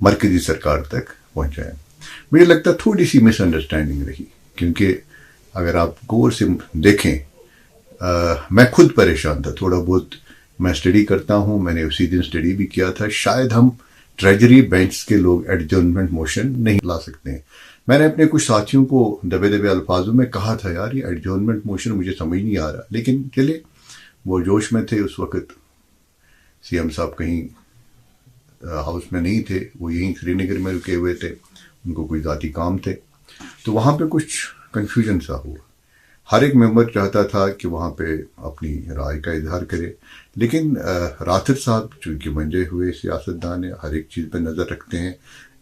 مرکزی سرکار تک پہنچائیں. مجھے لگتا تھوڑی سی مس انڈرسٹینڈنگ رہی, کیونکہ اگر آپ غور سے دیکھیں میں خود پریشان تھا. تھوڑا بہت میں اسٹڈی کرتا ہوں, میں نے اسی دن اسٹڈی بھی کیا تھا. شاید ہم ٹریجری بینچ کے لوگ ایڈجرنمنٹ موشن نہیں لا سکتے ہیں. میں نے اپنے کچھ ساتھیوں کو دبے دبے الفاظوں میں کہا تھا یار یہ ایڈجرنمنٹ موشن مجھے سمجھ نہیں آ رہا, لیکن چلے وہ جوش میں تھے. اس وقت سی ایم صاحب کہیں ہاؤس میں نہیں تھے, وہ یہیں سری نگر میں رکے ہوئے تھے, ان کو کوئی ذاتی کام تھے. تو وہاں پہ کچھ کنفیوژن سا ہوا. ہر ایک ممبر چاہتا تھا کہ وہاں پہ اپنی رائے کا اظہار کرے, لیکن راتھر صاحب چونکہ منجے ہوئے سیاستدان ہیں, ہر ایک چیز پہ نظر رکھتے ہیں.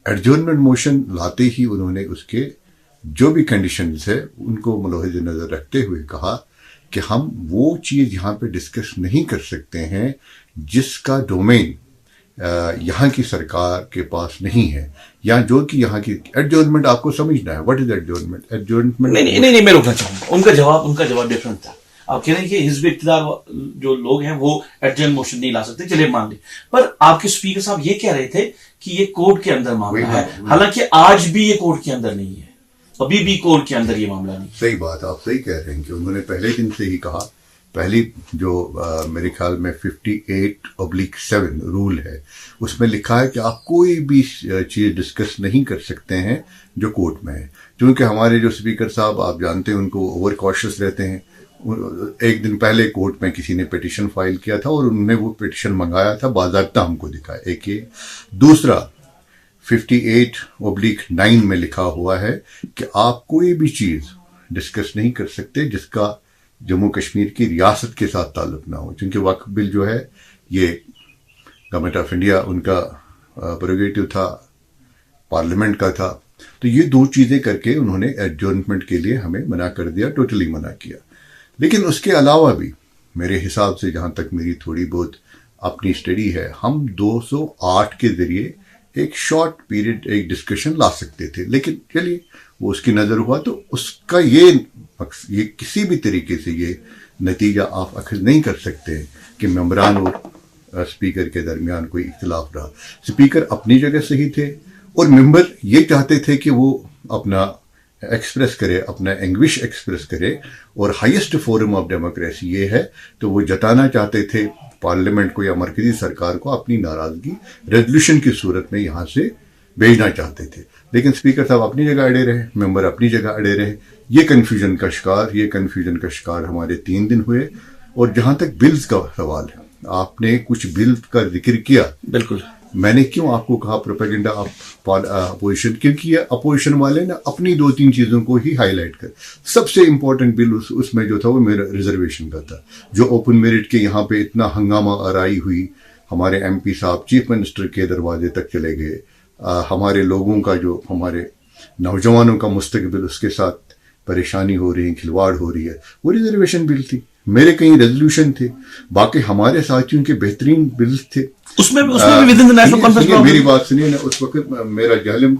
ایڈجرنمنٹ موشن لاتے ہی انہوں نے اس کے جو بھی کنڈیشنز ہے ان کو ملحوظ نظر رکھتے ہوئے کہا کہ ہم وہ چیز یہاں پہ ڈسکس نہیں کر سکتے ہیں جس کا ڈومین یہاں کی سرکار کے پاس نہیں ہے, یا جو کہ یہاں کی ایڈجرنمنٹ آپ کو سمجھنا ہے. What is ایڈجرنمنٹ؟ ایڈجرنمنٹ نہیں میں روکنا چاہوں گا. ان کا جواب ڈفرنٹ تھا. آپ کہہ رہے ہیں کہ حزب اقتدار جو لوگ ہیں وہ ایڈجرنمنٹ موشن نہیں لا سکتے, چلے مان لیں, پر آپ کے اسپیکر صاحب یہ کہہ رہے تھے کہ یہ کورٹ کے اندر معاملہ ہے, حالانکہ آج بھی یہ کورٹ کے اندر نہیں ہے, ابھی بھی کورٹ کے اندر یہ معاملہ نہیں. صحیح بات, آپ صحیح کہہ رہے ہیں کہ انہوں نے پہلے دن سے ہی کہا. پہلی جو میرے خیال میں 58/7 رول ہے اس میں لکھا ہے کہ آپ کوئی بھی چیز ڈسکس نہیں کر سکتے ہیں جو کورٹ میں ہے. چونکہ ہمارے جو اسپیکر صاحب آپ جانتے ہیں ان کو اوور کاشس رہتے ہیں. ایک دن پہلے کورٹ میں کسی نے پیٹیشن فائل کیا تھا اور انہوں نے وہ پیٹیشن منگایا تھا, باضابطہ ہم کو دکھایا. ایک یہ, دوسرا 58/9 میں لکھا ہوا ہے کہ آپ کوئی بھی چیز ڈسکس نہیں کر سکتے جس کا جموں کشمیر کی ریاست کے ساتھ تعلق نہ ہو. چونکہ وقف بل جو ہے یہ گورنمنٹ آف انڈیا ان کا پروگیٹو تھا, پارلیمنٹ کا تھا. تو یہ دو چیزیں کر کے انہوں نے ایڈجرنمنٹ کے لیے ہمیں منع کر دیا, ٹوٹلی منع کیا. لیکن اس کے علاوہ بھی میرے حساب سے جہاں تک میری تھوڑی بہت اپنی اسٹڈی ہے, ہم 208 کے ذریعے ایک شارٹ پیریڈ ایک ڈسکشن لا سکتے تھے. لیکن چلیے وہ اس کی نظر ہوا تو اس کا یہ کسی بھی طریقے سے یہ نتیجہ آپ اخذ نہیں کر سکتے کہ ممبران اور اسپیکر کے درمیان کوئی اختلاف رہا. اسپیکر اپنی جگہ صحیح تھے اور ممبر یہ چاہتے تھے کہ وہ اپنا ایکسپریس کرے, اپنا اینگوش ایکسپریس کرے, اور ہائیسٹ فورم آف ڈیموکریسی یہ ہے تو وہ جتانا چاہتے تھے پارلیمنٹ کو یا مرکزی سرکار کو اپنی ناراضگی ریزولوشن کی صورت میں یہاں سے بھیجنا چاہتے تھے. لیکن اسپیکر صاحب اپنی جگہ اڑے رہے, ممبر اپنی جگہ اڑے رہے. یہ کنفیوژن کا شکار ہمارے 3 دن ہوئے. اور جہاں تک بلز کا سوال ہے, آپ نے کچھ بل کا ذکر کیا. بالکل, میں نے کیوں آپ کو کہا پروپیگنڈا آف اپوزیشن, کیونکہ اپوزیشن والے نے اپنی 2-3 چیزوں کو ہی ہائی لائٹ کر. سب سے امپورٹنٹ بل اس میں جو تھا وہ میرا ریزرویشن کا تھا, جو اوپن میرٹ کے یہاں پہ اتنا ہنگامہ آرائی ہوئی. ہمارے ایم پی صاحب چیف منسٹر کے دروازے تک چلے گئے. ہمارے لوگوں کا جو ہمارے نوجوانوں کا مستقبل اس کے ساتھ پریشانی ہو رہی ہے, کھلواڑ ہو رہی ہے. وہ ریزرویشن بل تھی, میرے کہیں ریزولوشن تھے, باقی ہمارے ساتھیوں کے بہترین بلز تھے. اس میں میری بات سنیے نا, اس وقت میرا جہلم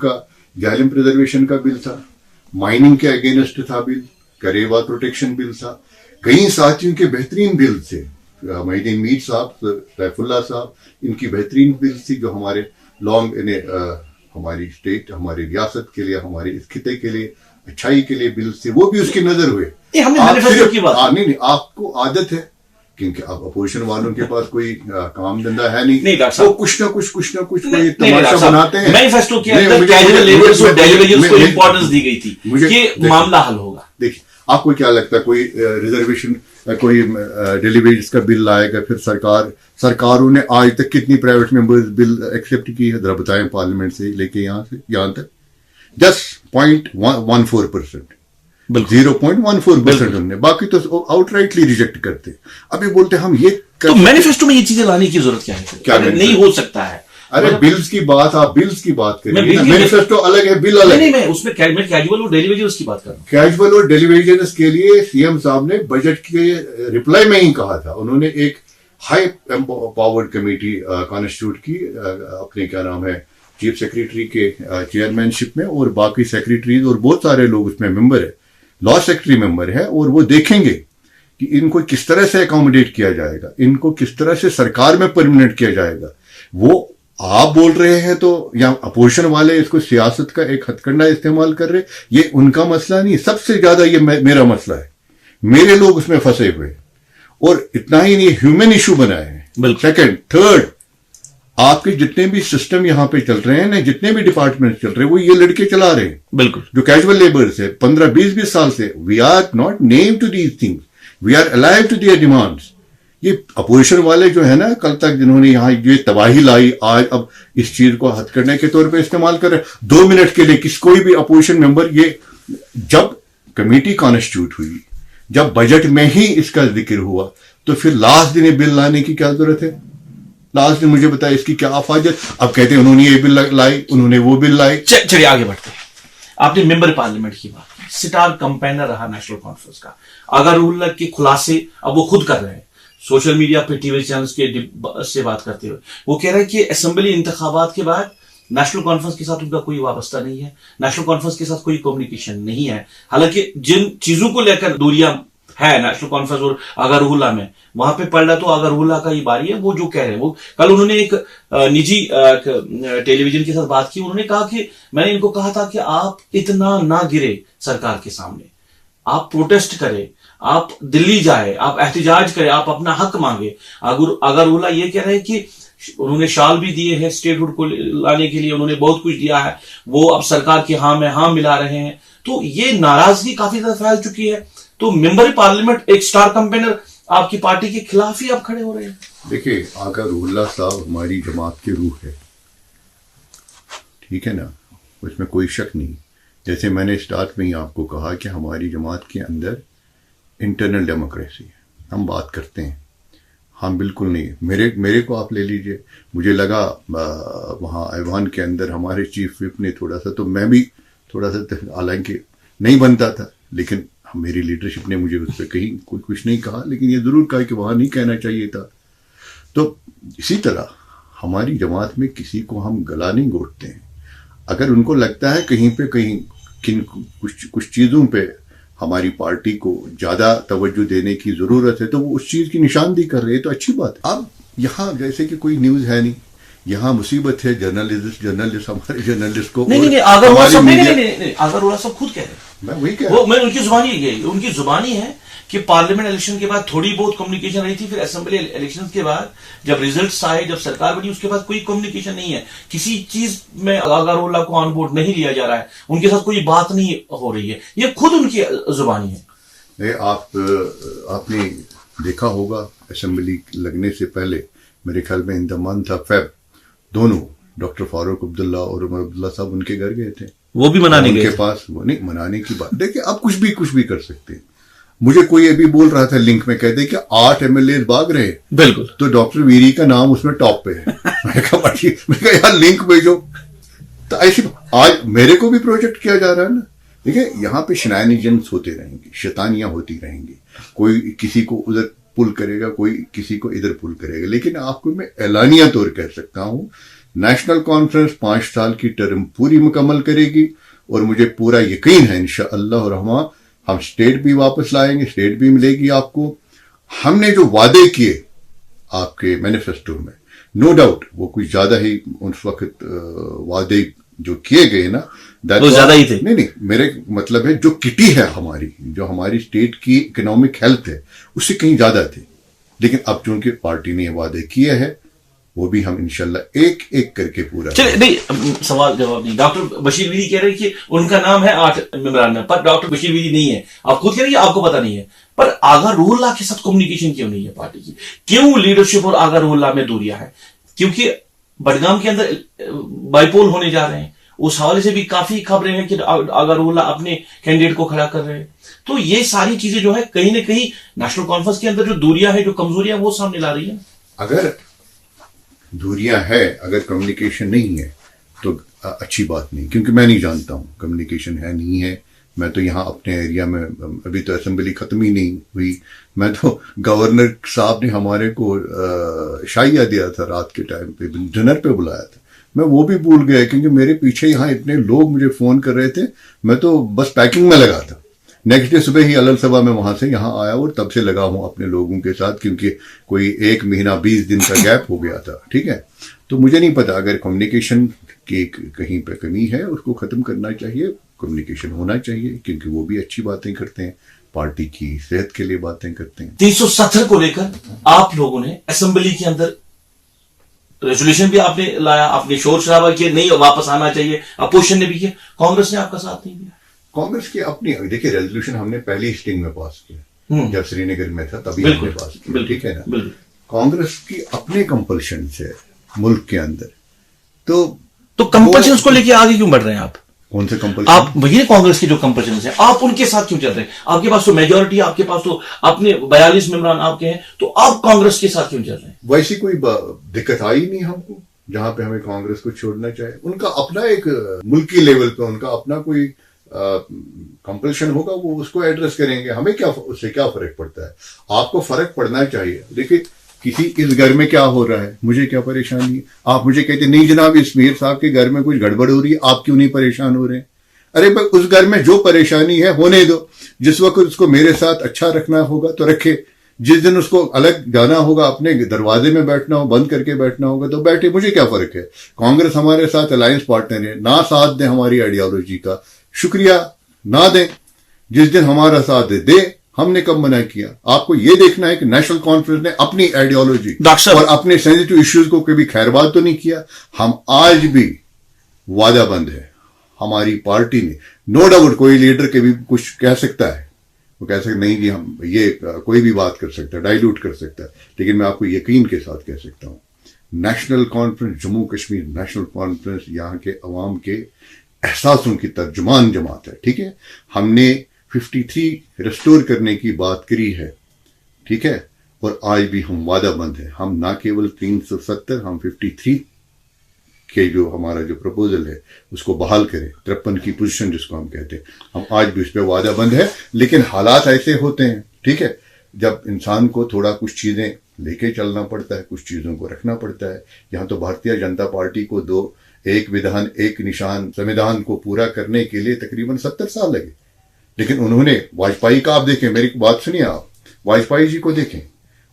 ریزرویشن کا بل تھا, مائننگ کے اگینسٹ تھا بل, کریوا پروٹیکشن بل تھا, کئی ساتھیوں کے بہترین بل تھے. محدین میر صاحب, سیف اللہ صاحب, ان کی بہترین بل تھی جو ہمارے ہماری اسٹیٹ, ہماری ریاست کے لیے, ہمارے اس خطے کے لیے اچھائی کے لیے بل تھے. وہ بھی اس کی نظر ہوئے. نہیں, آپ کو عادت ہے کیونکہ اب اپوزیشن والوں کے پاس کوئی کام دھندا ہے نہیں, وہ کچھ نہ کچھ کوئی تماشا بناتے ہیں. مینیفیسٹو کے اندر کیجول لیبرز اور ڈیلیوریز کو امپورٹنس دی گئی تھی کہ معاملہ حل ہوگا. دیکھیے آپ کو کیا لگتا ہے کوئی ریزرویشن کوئی ڈیلیوریز کا بل لائے گا, پھر سرکاروں نے آج تک کتنی پرائیویٹ ممبرز بل ایکسیپٹ کی ہے, ذرا بتائیں, پارلیمنٹ سے لے کے یہاں تک جسٹ 0.14%, 0.14%. باقی تو آؤٹ رائٹلی ریجیکٹ کرتے. ابھی بولتے ہم یہ تو مینیفیسٹو میں یہ چیزیں لانے کی ضرورت کیا ہے, کیا نہیں ہو سکتا ہے. ارے بلز کی بات, آپ بلز کی بات کریں, مینیفیسٹو الگ ہے, بل الگ. نہیں, میں اس میں کیجول اور ڈیلی ویجز کی بات کر رہا ہوں. کیجول اور ڈیلی ویجز کے لیے سی ایم صاحب نے بجٹ کے رپلائی میں ہی کہا تھا. انہوں نے ایک ہائی پاورڈ کمیٹی کانسٹیٹیوٹ کی اپنے کیا نام ہے چیف سیکریٹری کے چیئرمین شپ میں, اور باقی سیکریٹریز اور بہت سارے لوگ اس میں ممبر ہے, لا سیکرٹری ممبر ہے, اور وہ دیکھیں گے کہ ان کو کس طرح سے اکاموڈیٹ کیا جائے گا, ان کو کس طرح سے سرکار میں پرمنٹ کیا جائے گا. وہ آپ بول رہے ہیں تو یا اپوزیشن والے اس کو سیاست کا ایک ہتھ کنڈا استعمال کر رہے, یہ ان کا مسئلہ نہیں, سب سے زیادہ یہ میرا مسئلہ ہے. میرے لوگ اس میں پھنسے ہوئے, اور اتنا ہی نہیں, ہیومن ایشو بنائے ہیں. سیکنڈ, تھرڈ, آپ کے جتنے بھی سسٹم یہاں پہ چل رہے ہیں نا, جتنے بھی ڈپارٹمنٹ چل رہے ہیں, وہ یہ لڑکے چلا رہے ہیں. بالکل, جو کیجول لیبرز ہے 15-20 سال سے. We are not name to these things, we are alive to their demands. یہ اپوزیشن والے جو ہے نا, کل تک جنہوں نے یہاں یہ تباہی لائی, آج اب اس چیز کو ہتھ کرنے کے طور پہ استعمال کر رہے. 2 منٹ کے لیے کوئی بھی اپوزیشن ممبر, یہ جب کمیٹی کانسٹیٹیوٹ ہوئی, جب بجٹ میں ہی اس کا ذکر ہوا, تو پھر لاسٹ دن یہ بل لانے کی کیا ضرورت ہے؟ لاسٹ دن مجھے بتایا اس کی کیا افاجت. اب کہتے ہیں انہوں نے یہ بل لائی, انہوں نے وہ بل لائی. چلیے آگے بڑھتے ہیں. آپ نے ممبر پارلیمنٹ کی بات کی, سٹار کمپینر رہا نیشنل کانفرنس کا. اگر اللہ کے خلاصے اب وہ خود کر رہے ہیں, سوشل میڈیا پہ ٹی وی چینلز کے سے بات کرتے ہوئے وہ کہہ رہے ہیں کہ اسمبلی انتخابات کے بعد نیشنل کانفرنس کے ساتھ ان کا کوئی وابستہ نہیں ہے, نیشنل کانفرنس کے ساتھ کوئی کمیونیکیشن نہیں ہے. حالانکہ جن چیزوں کو لے کر دوریاں ہے نیشنل کانفرنس اور آگرہولا میں, وہاں پہ پڑھ رہا تو آگرہولا کا یہ باری ہے. وہ جو کہہ رہے ہیں, وہ کل انہوں نے ایک نجی ٹیلی ویژن کے ساتھ بات کی. انہوں نے کہا کہ میں نے ان کو کہا تھا کہ آپ اتنا نہ گرے سرکار کے سامنے, آپ پروٹیسٹ کریں, آپ دلی جائے, آپ احتجاج کریں, آپ اپنا حق مانگے. آگرہولا یہ کہہ رہے ہیں کہ انہوں نے شال بھی دیے ہیں اسٹیٹ ہوڈ کو لانے کے لیے, انہوں نے بہت کچھ دیا ہے, وہ اب سرکار کے ہاں میں ہاں ملا رہے ہیں. تو یہ ناراضگی کافی زیادہ پھیل چکی ہے. تو ممبر پارلیمنٹ ایک سٹار کمپینر آپ کی پارٹی کے خلاف ہی آپ کھڑے ہو رہے ہیں. دیکھیے, آگرہولا صاحب ہماری جماعت کی روح ہے, ٹھیک ہے نا, اس میں کوئی شک نہیں. جیسے میں نے اسٹارٹ میں ہی آپ کو کہا کہ ہماری جماعت کے اندر انٹرنل ڈیموکریسی ہے, ہم بات کرتے ہیں. ہم بالکل نہیں, میرے کو آپ لے لیجئے, مجھے لگا وہاں ایوان کے اندر ہمارے چیف وپ نے تھوڑا سا, تو میں بھی تھوڑا سا, حالانکہ نہیں بنتا تھا, لیکن میری لیڈرشپ نے مجھے اس پہ کہیں کچھ نہیں کہا, لیکن یہ ضرور کہا کہ وہاں نہیں کہنا چاہیے تھا. تو اسی طرح ہماری جماعت میں کسی کو ہم گلا نہیں گھونٹتے ہیں. اگر ان کو لگتا ہے کہیں پہ کچھ چیزوں پہ ہماری پارٹی کو زیادہ توجہ دینے کی ضرورت ہے, تو وہ اس چیز کی نشاندہی کر رہے ہیں, تو اچھی بات ہے. اب یہاں جیسے کہ کوئی نیوز ہے نہیں, یہاں مصیبت ہے جرنلسٹ ہمارے جرنلسٹ کو. نہیں, آگرہولا سب خود کہہ رہے ہیں, میں وہی کہہ رہا ہوں, میں ان کی زبانی ہے کہ پارلیمنٹ الیکشن کے بعد تھوڑی بہت کمیونیکیشن رہی تھی, پھر اسمبلی الیکشن کے بعد جب ریزلٹس آئے, جب سرکار بنی, اس کے بعد کوئی کمیونیکیشن نہیں ہے. کسی چیز میں آگرہولا کو آن بورڈ نہیں لیا جا رہا ہے, ان کے ساتھ کوئی بات نہیں ہو رہی ہے. یہ خود ان کی زبانی ہے. آپ نے دیکھا ہوگا اسمبلی لگنے سے پہلے, میرے خیال میں ان دا منتھ آف فیب, دونوں ڈاکٹر فاروق عبداللہ اور عمر عبداللہ صاحب ان کے گھر گئے تھے, وہ بھی منانے گئے. ان کے پاس وہ نہیں منانے کی بات, دیکھیں آپ کچھ بھی کر سکتے ہیں. مجھے کوئی ابھی بول رہا تھا لنک میں, کہتے کہ 8 MLAs بھاگ رہے, بالکل, تو ڈاکٹر ویری کا نام اس میں ٹاپ پہ ہے. میں کہا یار لنک بھیجو. تو ایسی آج میرے کو بھی پروجیکٹ کیا جا رہا ہے نا. دیکھیں, یہاں پہ شنائنیجنس ہوتے رہیں گے, شیطانیاں ہوتی رہیں گی, کوئی کسی کو ادھر پل کرے گا, کوئی کسی کو ادھر پل کرے گا. لیکن آپ کو میں اعلانیہ طور کہہ سکتا ہوں, نیشنل کانفرنس 5 سال کی ٹرم پوری مکمل کرے گی, اور مجھے پورا یقین ہے انشاءاللہ الرحمن ہم اسٹیٹ بھی واپس لائیں گے, اسٹیٹ بھی ملے گی آپ کو. ہم نے جو وعدے کیے آپ کے مینیفیسٹو میں, نو ڈاؤٹ وہ کچھ زیادہ ہی اس وقت وعدے جو کیے گئے نا, وہ زیادہ ہی تھے. نہیں, میرے مطلب ہے جو کٹی ہے ہماری, جو ہماری اسٹیٹ کی اکنامک ہیلتھ ہے, اس سے کہیں زیادہ تھے. لیکن اب چونکہ پارٹی نے وعدے کیے ہیں, وہ بھی ہم انشاءاللہ ایک ایک کر کے پورا. چلے نہیں, سوال جواب نہیں. ڈاکٹر بشیر ویری کہہ رہے ہیں کہ ان کا نام ہے 8 ممبران میں, پر ڈاکٹر بشیر ویری نہیں ہے. آپ خود کہہ رہے ہیں آپ کو پتا نہیں ہے, پر آگرہولا کے ساتھ کمیونیکیشن کیوں نہیں ہے پارٹی کی؟ کیوں لیڈرشپ اور آگرہولا میں دوریاں ہیں؟ کیونکہ بڈگام کے اندر بائی پول ہونے جا رہے ہیں, اس حوالے سے بھی کافی خبریں ہیں کہ آگرہولا اپنے کینڈیڈیٹ کو کھڑا کر رہے ہیں. تو یہ ساری چیزیں جو ہے کہیں نہ کہیں نیشنل کانفرنس کے اندر جو دوریاں ہیں, جو کمزوریاں, وہ سامنے لا رہی ہیں. اگر دوریاں ہے, اگر کمیونیکیشن نہیں ہے تو اچھی بات نہیں, کیونکہ میں نہیں جانتا ہوں کمیونیکیشن ہے نہیں ہے. میں تو یہاں اپنے ایریا میں, ابھی تو اسمبلی ختم ہی نہیں ہوئی, میں تو گورنر صاحب نے ہمارے کو شائعہ دیا تھا رات کے ٹائم پہ, ڈنر پہ بلایا تھا, میں وہ بھی بھول گیا کیونکہ میرے پیچھے یہاں اتنے لوگ مجھے فون کر رہے تھے, میں تو بس پیکنگ میں لگا تھا. نیکسٹ ڈے صبح ہی علل صبح میں وہاں سے یہاں آیا, اور تب سے لگا ہوں اپنے لوگوں کے ساتھ, کیونکہ کوئی 1 مہینہ 20 دن کا گیپ ہو گیا تھا. ٹھیک ہے, تو مجھے نہیں پتا، اگر کمیونیکیشن کی کہیں پہ کمی ہے اس کو ختم کرنا چاہیے، کمیونیکیشن ہونا چاہیے، کیونکہ وہ بھی اچھی باتیں کرتے ہیں، پارٹی کی صحت کے لیے باتیں کرتے ہیں۔ 370 کو لے کر آپ لوگوں نے اسمبلی کے اندر ریزولوشن بھی آپ نے لایا، آپ نے شور شرابہ کیا، نہیں واپس آنا چاہیے، اپوزیشن نے بھی کیا، کانگریس نے آپ کا ساتھ نہیں دیا۔ کانگریس کی اپنی دیکھیے ریزولوشن ہم نے پہلی سٹنگ میں پاس کیا، جب سری نگر میں تھا تبھی ہم نے پاس کیا، ٹھیک ہے نا۔ کانگریس کی اپنے کمپلشن سے ملک کے اندر تو کمپلشنز کو لے کے آگے کیوں بڑھ رہے ہیں آپ؟ کون سے کمپلشن؟ آپ وہی کانگریس کی جو کمپلشنز ہیں آپ ان کے ساتھ کیوں چل رہے ہیں؟ آپ کے پاس تو میجورٹی، آپ کے پاس تو اپنے 42 ممبران آپ کے ہیں، تو آپ کانگریس کے ساتھ کیوں چل رہے ہیں؟ ویسی کوئی دقت آئی نہیں ہم کو جہاں پہ ہمیں کانگریس کو چھوڑنا چاہے۔ ان کا اپنا ایک ملکی لیول پہ ان کا اپنا کوئی کمپلشن ہوگا، وہ اس کو ایڈریس کریں گے، ہمیں کیا اس سے کیا فرق پڑتا ہے؟ آپ کو فرق پڑنا چاہیے۔ دیکھیے کسی اس گھر میں کیا ہو رہا ہے، مجھے کیا پریشانی ہے؟ آپ مجھے کہتے نہیں جناب اس میر صاحب کے گھر میں کچھ گڑبڑ ہو رہی ہے، آپ کیوں نہیں پریشان ہو رہے ہیں؟ ارے بھائی اس گھر میں جو پریشانی ہے ہونے دو، جس وقت اس کو میرے ساتھ اچھا رکھنا ہوگا تو رکھے، جس دن اس کو الگ جانا ہوگا، اپنے دروازے میں بیٹھنا ہو، بند کر کے بیٹھنا ہوگا تو بیٹھے، مجھے کیا فرق ہے؟ کانگریس ہمارے ساتھ الائنس پارٹنر ہے، نہ ساتھ دیں ہماری آئیڈیالوجی کا شکریہ، نہ دیں، جس دن ہمارا ساتھ دے، ہم نے کب منع کیا؟ آپ کو یہ دیکھنا ہے کہ نیشنل کانفرنس نے اپنی آئیڈیالوجی اور اپنے سینسٹیو ایشوز کو کبھی خیرباد تو نہیں کیا۔ ہم آج بھی وعدہ بند ہے، ہماری پارٹی نے، نو ڈاؤٹ کوئی لیڈر کے بھی کچھ کہہ سکتا ہے، وہ کہہ سکتا نہیں جی ہم یہ کوئی بھی بات کر سکتا ہے، ڈائیلوٹ کر سکتا ہے، لیکن میں آپ کو یقین کے ساتھ کہہ سکتا ہوں national conference Jammu Kashmir national conference یہاں کے عوام کے احساسوں کی ترجمان جماعت ہے، ٹھیک ہے۔ ہم نے 53 ریسٹور کرنے کی بات کری ہے، ٹھیک ہے، اور آج بھی ہم وعدہ بند ہیں، ہم نہ کیول 370، ہم 53 کے جو ہمارا جو پروپوزل ہے اس کو بحال کریں، 53 کی پوزیشن جس کو ہم کہتے ہیں، ہم آج بھی اس پہ وعدہ بند ہے۔ لیکن حالات ایسے ہوتے ہیں، ٹھیک ہے، جب انسان کو تھوڑا کچھ چیزیں لے کے چلنا پڑتا ہے، کچھ چیزوں کو رکھنا پڑتا ہے۔ یہاں تو بھارتیہ جنتا پارٹی کو ایک ودھان ایک نشان سمویدھان کو پورا کرنے کے لیے تقریباً 70 سال لگے، لیکن انہوں نے واجپئی کا، آپ دیکھیں میری بات سنیے، آپ واجپئی جی کو دیکھیں،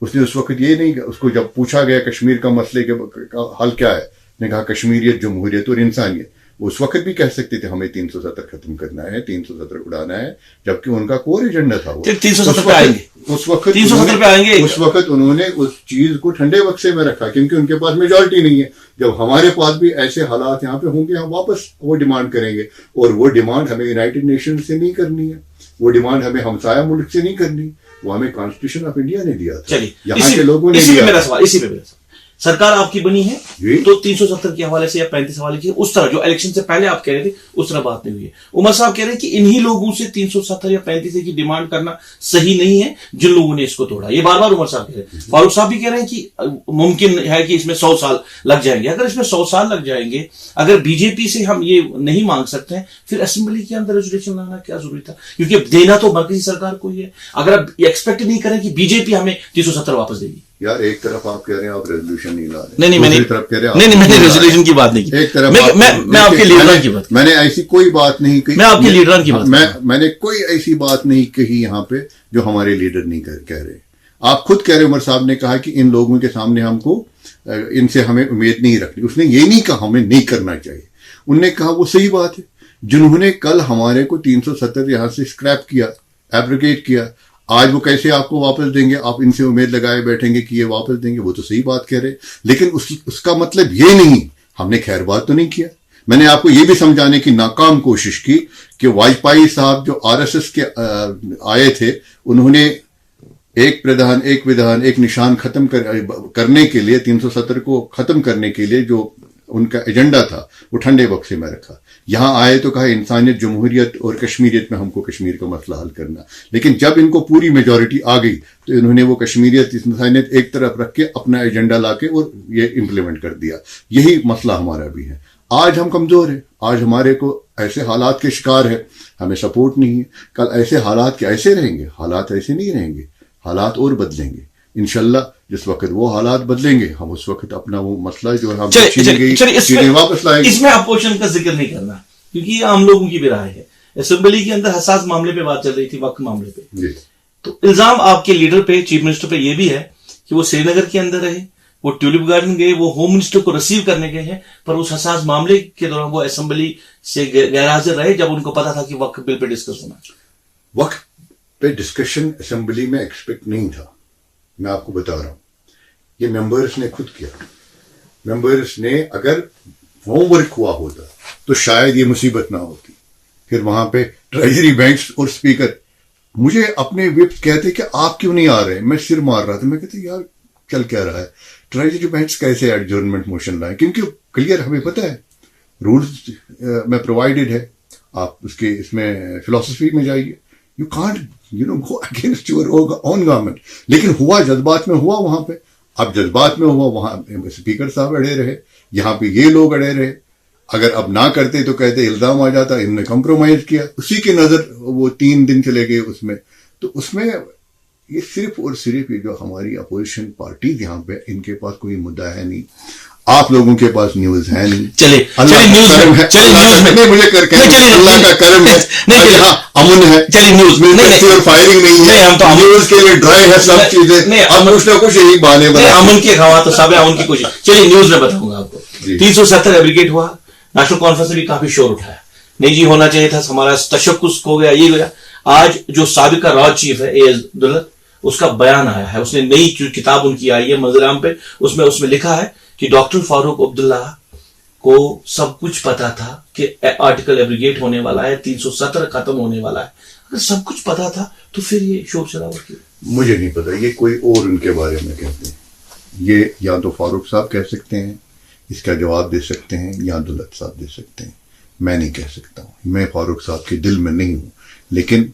اس نے اس وقت یہ نہیں، اس کو جب پوچھا گیا کشمیر کا مسئلے کا حل کیا ہے، نے کہا کشمیریت، جمہوریت اور انسانیت۔ اس وقت بھی کہہ سکتے تھے ہمیں 370 ختم کرنا ہے، 370 اڑانا ہے، جبکہ ان کا کور ایجنڈا تھا وہ 370 پہ آئیں گے، اس وقت 370 پہ آئیں گے۔ اس وقت انہوں نے اس چیز کو ٹھنڈے بکسے میں رکھا کیونکہ ان کے پاس میجورٹی نہیں ہے۔ جب ہمارے پاس بھی ایسے حالات یہاں پہ ہوں گے، ہم واپس وہ ڈیمانڈ کریں گے، اور وہ ڈیمانڈ ہمیں یونائٹڈ نیشن سے نہیں کرنی ہے، وہ ڈیمانڈ ہمیں ہمسایہ ملک سے نہیں کرنی، وہ ہمیں کانسٹیٹیوشن آف انڈیا نے دیا تھا، یہاں کے لوگوں نے دیا۔ اسی پہ میرا سوال، سرکار آپ کی بنی ہے تو 370 کے حوالے سے یا 35 حوالے سے اس طرح جو الیکشن سے پہلے آپ کہہ رہے تھے اس طرح بات نہیں ہوئی ہے۔ عمر صاحب کہہ رہے ہیں کہ انہی لوگوں سے 370 یا 35 کی ڈیمانڈ کرنا صحیح نہیں ہے جن لوگوں نے اس کو توڑا، یہ بار بار عمر صاحب کہہ رہے ہیں۔ فاروق صاحب بھی کہہ رہے ہیں کہ ممکن ہے کہ اس میں 100 سال لگ جائیں گے۔ اگر اس میں 100 سال لگ جائیں گے، اگر بی جے پی سے ہم یہ نہیں مانگ سکتے ہیں، پھر اسمبلی کے اندر ریزولوشن لانا کیا ضروری تھا؟ کیونکہ دینا تو مرکزی سرکار کو ہی ہے۔ اگر آپ ایکسپیکٹ نہیں کریں کہ بی جے پی ہمیں 370 واپس دے گی، یار ایک طرف آپ کہہ رہے ہیں آپ ریزولوشن نہیں لا رہے، نہیں میں نے ریزولوشن کی بات نہیں کی، ایک طرف میں آپ کے لیڈران کی بات، میں نے ایسی کوئی بات نہیں کہی، میں آپ کے لیڈران کی بات، میں نے کوئی ایسی بات نہیں کہی یہاں پہ جو ہمارے لیڈر نہیں کہہ رہے۔ آپ خود کہہ رہے، عمر صاحب نے کہا کہ ان لوگوں کے سامنے ہم کو ان سے ہمیں امید نہیں رکھنی، اس نے یہ نہیں کہا ہمیں نہیں کرنا چاہیے، انہوں نے کہا وہ صحیح بات ہے، جنہوں نے کل ہمارے کو 370 یہاں سے اسکریپ کیا، ایبریگیٹ کیا، آج وہ کیسے آپ کو واپس دیں گے؟ آپ ان سے امید لگائے بیٹھیں گے کہ یہ واپس دیں گے، وہ تو صحیح بات کہہ رہے، لیکن اس کا مطلب یہ نہیں ہم نے خیر بات تو نہیں کیا۔ میں نے آپ کو یہ بھی سمجھانے کی ناکام کوشش کی کہ واجپئی صاحب جو RSS کے آئے تھے، انہوں نے ایک ودھان ایک نشان ختم کرنے کے لیے 370 کو ختم کرنے کے لیے جو ان کا ایجنڈا تھا وہ ٹھنڈے بکسے میں رکھا، یہاں آئے تو کہا انسانیت، جمہوریت اور کشمیریت میں ہم کو کشمیر کا مسئلہ حل کرنا، لیکن جب ان کو پوری میجورٹی آ گئی تو انہوں نے وہ کشمیریت، انسانیت ایک طرف رکھ کے اپنا ایجنڈا لا کے اور یہ امپلیمنٹ کر دیا۔ یہی مسئلہ ہمارا بھی ہے، آج ہم کمزور ہیں، آج ہمارے کو ایسے حالات کے شکار ہے، ہمیں سپورٹ نہیں ہے، کل ایسے حالات کے ایسے رہیں گے، حالات ایسے نہیں رہیں گے، حالات اور بدلیں گے انشاءاللہ۔ جس وقت وہ حالات بدلیں گے ہم اس وقت اپنا وہ مسئلہ جو ہے ہم چیزیں واپس لائیں گے۔ اس میں اپوزیشن کا ذکر نہیں کرنا کیونکہ یہ عام لوگوں کی بھی رائے ہے۔ اسمبلی کے اندر حساس معاملے پہ بات چل رہی تھی، وقت معاملے پہ، تو الزام آپ کے لیڈر پہ، چیف منسٹر پہ یہ بھی ہے کہ وہ سری نگر کے اندر رہے، وہ ٹیولپ گارڈن گئے, وہ ہوم منسٹر کو ریسیو کرنے گئے ہیں, پر اس حساس معاملے کے دوران وہ اسمبلی سے غیر حاضر رہے جب ان کو پتا تھا کہ وقف بل پہ ڈسکس ہونا. وقف پہ ڈسکشن اسمبلی میں ایکسپیکٹ نہیں تھا. میں آپ کو بتا رہا ہوں, یہ ممبرس نے خود کیا. ممبرس نے اگر ہوم ورک ہوا ہوتا تو شاید یہ مصیبت نہ ہوتی. پھر وہاں پہ ٹریجری بینکس اور اسپیکر مجھے اپنے وپ کہتے کہ آپ کیوں نہیں آ رہے. میں سر مار رہا تھا, میں کہتے یار چل کیا رہا ہے, ٹریجری بینکس کیسے ایڈجورنمنٹ موشن لائیں, کیونکہ کلیئر ہمیں پتہ ہے رولز میں پرووائڈیڈ ہے. آپ اس میں فلسفی میں جائیے, you can't go against your own government. لیکن ہوا جذبات میں ہوا وہاں پہ. اب جذبات میں ہوا, وہاں اسپیکر صاحب اڑے رہے, یہاں پہ یہ لوگ اڑے رہے. اگر اب نہ کرتے تو کہتے الزام آ جاتا انہوں نے کمپرومائز کیا. اسی کے نظر وہ 3 دن چلے گئے اس میں. تو اس میں یہ صرف اور صرف یہ جو ہماری اپوزیشن پارٹیز یہاں پہ, ان کے پاس کوئی مدعا ہے نہیں, آپ لوگوں کے پاس نیوز ہے نہیں. چلے اللہ کا کرم ہے, اللہ کا کرم ہے, یہاں امن ہے, نیوز میں اور فائرنگ نہیں ہے, نیوز کے لیے ڈرائی ہے سب چیزیں. اب کچھ نہ کچھ یہی بہانے بنا امن کی خواہ تو سب ہے, امن کی کوشش. چلیے نیوز میں بتاؤں گا آپ کو. 370 ایبریگیٹ ہوا, نیشنل کانفرنس نے بھی کافی شور اٹھایا, نہیں جی ہونا چاہیے تھا, ہمارا تشخص ہو گیا, یہ گیا. آج جو سابقہ راج چیف ہے اے ایس دولت, اس کا بیان آیا ہے, اس نے نئی کتاب ان کی آئی ہے منظر عام پہ, اس میں لکھا ہے کہ ڈاکٹر فاروق عبداللہ کو سب کچھ پتا تھا کہ آرٹیکل ایبریگیٹ ہونے والا ہے, 370 ختم ہونے والا ہے. اگر سب کچھ پتا تھا تو پھر یہ شور شرابہ کیوں؟ مجھے نہیں پتا, یہ کوئی اور ان کے بارے میں کہتے ہیں. یہ یا تو فاروق صاحب کہہ سکتے ہیں, اس کا جواب دے سکتے ہیں, یا دولت صاحب دے سکتے ہیں. میں نہیں کہہ سکتا ہوں, میں فاروق صاحب کے دل میں نہیں ہوں. لیکن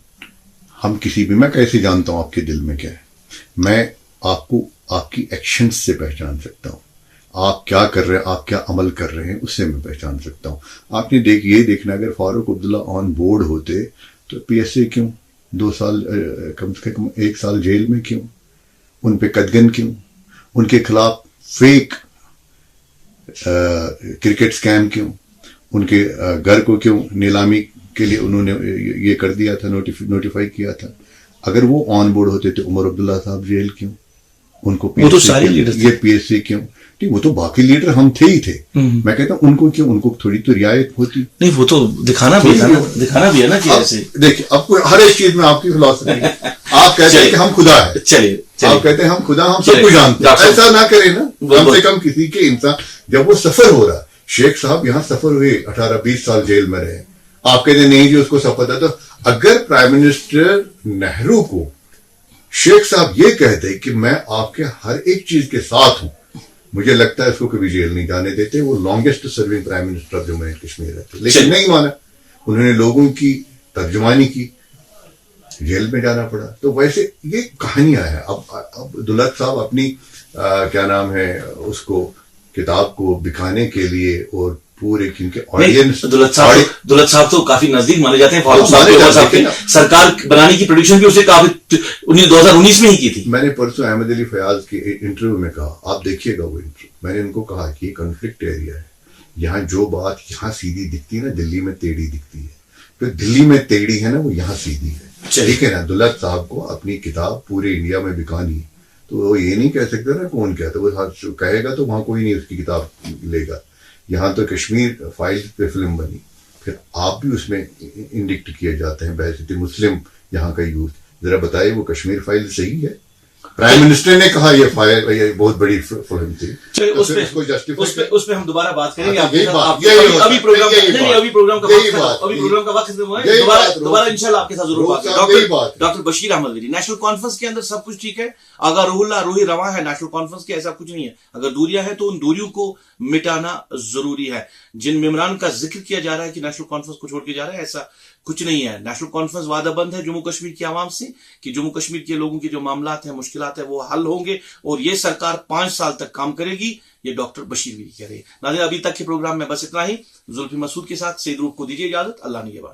ہم کسی بھی, میں کیسے جانتا ہوں آپ کے دل میں کیا ہے؟ میں آپ کو آپ کی ایکشنز سے پہچان سکتا ہوں. آپ کیا کر رہے ہیں, آپ کیا عمل کر رہے ہیں, اس سے میں پہچان سکتا ہوں. آپ نے یہ دیکھنا, اگر فاروق عبداللہ آن بورڈ ہوتے تو پی ایس اے کیوں 2 سال, کم سے کم 1 سال جیل میں کیوں, ان پہ قدغن کیوں, ان کے خلاف فیک کرکٹ سکیم کیوں, ان کے گھر کو کیوں نیلامی کے لیے انہوں نے یہ کر دیا تھا, نوٹیفائی کیا تھا. اگر وہ آن بورڈ ہوتے تو عمر عبداللہ صاحب جیل کیوں, ان کو یہ پی ایس سی کیوں؟ وہ تو باقی لیڈر ہم تھے ہی تھے. میں کہتا ہوں ان کو کیوں, ان کو تھوڑی تو رعایت ہوتی نہیں. وہ تو دکھانا بھی ہے نا کہ ایسے دیکھیں. اب ہر ایک چیز میں آپ کی فلسفی ہے. آپ کہتے ہیں کہ ہم خدا ہے, چلیے آپ کہتے ہیں ہم خدا, ہم سب کو جانتے ہیں. ایسا نہ کریں نا, کم سے کم کسی کے انسان جب وہ سفر ہو رہا, شیخ صاحب یہاں سفر ہوئے 18-20 سال جیل میں رہے, آپ کہتے ہیں نہیں جی اس کو سب پتا. تو اگر پرائم منسٹر نہرو کو شیخ صاحب یہ کہتے کہ میں آپ کے ہر ایک چیز کے ساتھ ہوں, مجھے لگتا ہے اس کو کبھی جیل نہیں جانے دیتے. وہ longest serving prime minister of Jammu and Kashmir رہتے, لیکن نہیں مانا, انہوں نے لوگوں کی ترجمانی کی, جیل میں جانا پڑا. تو ویسے یہ کہانیاں ہیں. اب دولت صاحب اپنی کیا نام ہے اس کو کتاب کو بکانے کے لیے اور پورے کیونکہ آڈینس, دولت صاحب تو کافی نزدیک مانے جاتے ہیں فاروق صاحب کے. سرکار بنانے کی پروڈکشن بھی اسے کافی 2019 میں ہی کی تھی. میں نے پرسوں احمد علی فیاض کے انٹرویو میں کہا, آپ دیکھیے گا وہ انٹرویو, میں نے ان کو کہا کہ یہ کنفلکٹ ایریا ہے, یہاں جو بات یہاں سیدھی دکھتی ہے نا دلی میں ٹیڑھی دکھتی ہے, تو دلی میں ٹیڑھی ہے نا وہ یہاں سیدھی ہے. ٹھیک ہے نا. دولت صاحب کو اپنی کتاب پورے انڈیا میں بکانی ہے, تو وہ یہ نہیں کہہ سکتا نا کون کہتا, وہ کہے گا تو وہاں کوئی نہیں اس کی کتاب لے گا. یہاں تو کشمیر فائل پہ فلم بنی, پھر آپ بھی اس میں انڈکٹ کیے جاتے ہیں بحیثیت مسلم یہاں کا یوتھ. ذرا بتائیے وہ کشمیر فائل صحیح ہے؟ پرائم منسٹر نے کہا یہ فائل یہ بہت بڑی فلم تھی. اس پہ ہم دوبارہ بات کریں گے. ابھی پروگرام کا وقت دوبارہ انشاءاللہ آپ کے ساتھ ضرور بات کریں. Doctor Bashir Ahmad Veeri, National Conference کے اندر سب کچھ ٹھیک ہے, آغا روح اللہ روحی رواں ہے, نیشنل کانفرنس کے ایسا کچھ نہیں ہے. اگر دوریاں ہیں تو ان دوریوں کو مٹانا ضروری ہے. جن ممبران کا ذکر کیا جا رہا ہے کہ نیشنل کانفرنس کو چھوڑ کے جا رہا ہے, ایسا کچھ نہیں ہے. نیشنل کانفرنس وعدہ بند ہے جموں کشمیر کی عوام سے کہ جموں کشمیر کے لوگوں کے جو معاملات ہیں, مشکلات ہیں, وہ حل ہوں گے, اور یہ سرکار 5 سال تک کام کرے گی. یہ ڈاکٹر بشیر ویری کہہ رہے ہیں. ناظرین ابھی تک کے پروگرام میں بس اتنا ہی. زلفی مسعود کے ساتھ سید روح کو دیجیے اجازت. اللہ نگہبان.